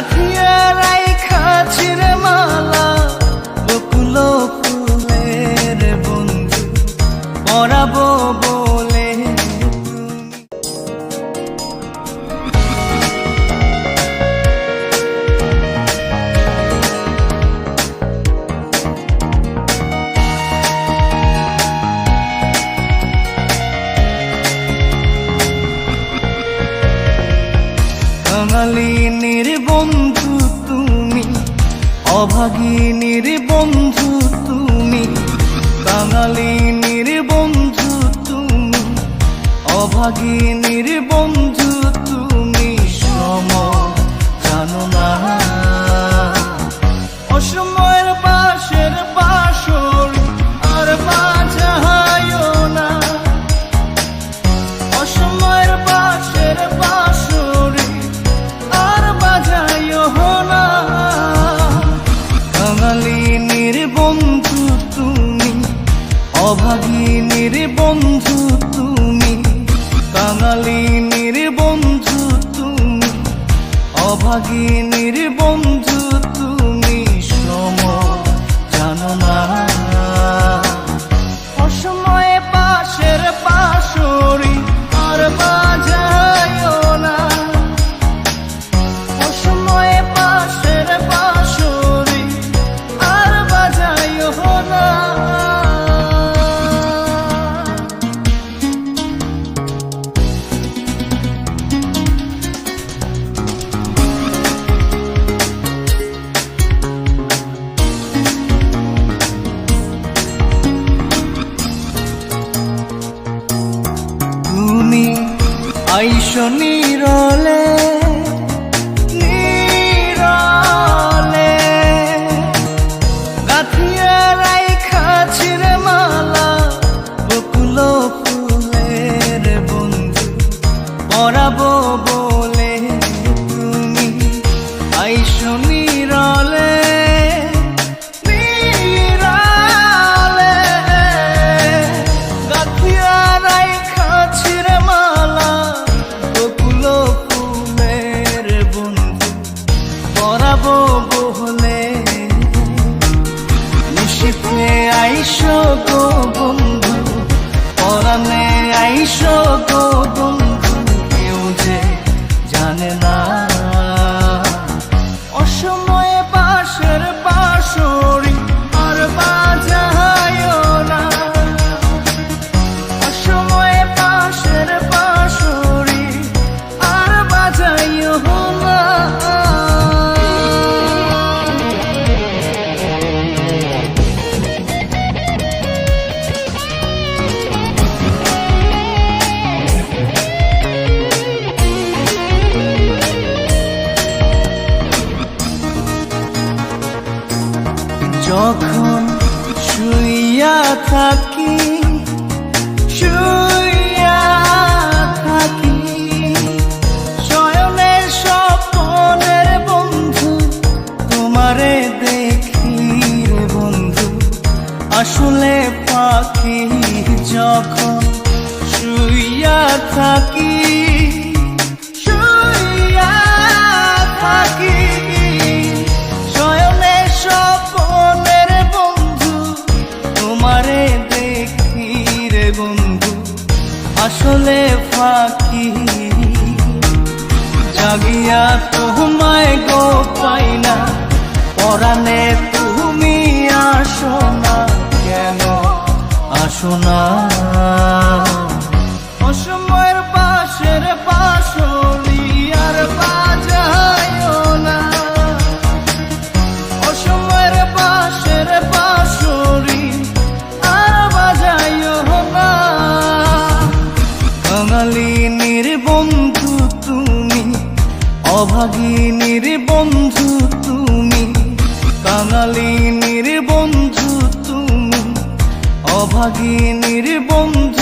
গাথিয়া রাইখাছি রে মালা বকুল ফুলের বন্ধু পরাবো বলে কাঙালিনীর বন্ধু তুমি, অভাগিনীর বন্ধু তুমি, কাঙালিনীর বন্ধু তুমি, অভাগিনীর বন্ধু তুমি, শ্রম জানো না। অসময়ের বাঁশের বাঁশর আর বাজায়ও না, অসময়ের বাঁশের বাঁশর আর বাজায়ও না। কাঙালিনীর বন্ধু তুমি, অভাগিনীর বন্ধু তুমি, কাঙালিনীর বন্ধু তুমি, অভাগিনীর বন্ধু তুমি, শ্রম জানো না। অসময়ে পাশের পাশরি আর বাজায়ও না, অসময়ে পাশের পাশরি আর বাজায়ও না। তুমি আইসো নীরলে নীরলে, গাথিয়া রাইখাছি রে মালা বকুল ফুলের বন্ধু পরাবো বলে তুমি আইসো নীরলে নীরলে, গাথিয়া রাইখাছি রে মালা বকুল ফুলের বন্ধু পরাবো বলে। নিশিতে আইসো গো বন্ধু, পরাণে আইসো গো বন্ধু, কেউ যে জানে না। অসময়ে বাঁশের বাঁশরি আর বাজায়ও না, অসময়ে বাঁশের বাঁশরি আর বাজায়ও না। যখন শুইয়া থাকি শুইয়া থাকি, শয়নের স্বপ্নের বন্ধু তোমারে দেখি রে বন্ধু আসলে পাখি। যখন শুইয়া থাকি শুইয়া থাকি, শয়নের স্বপ্নের বন্ধু তোমারে দেখি রে বন্ধু আসলে ফাঁকি। জাগিয়া তোমায় গো পাই না, পরাণে তুমি আসো না, কেন আসো না। অসময়ের পাশের পাশরি আর বাজায়ও না, অসময়ের পাশের পাশরি আর বাজায়ও না। কাঙালিনীর বন্ধু তুমি, অভাগিনীর বন্ধু তুমি, কাঙালিনীর বন্ধু তুমি, অভাগিনীর বন্ধু